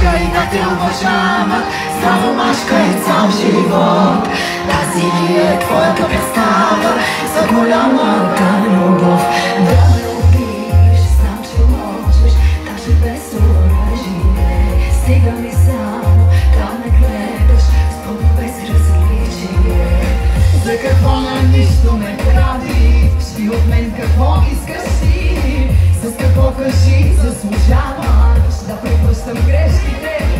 мачка и да те уважават. Здраво мачка и цял живот. Тази ли е твоята представа за голямата любов? Да ме любиш, знам, че можеш, даже без оръжие. Стига ми само да ме гледаш, с Бог без различие. За какво на нищо ме правиш и от мен какво искаш ти? С какво кажи заслужаваш да превръщам грешките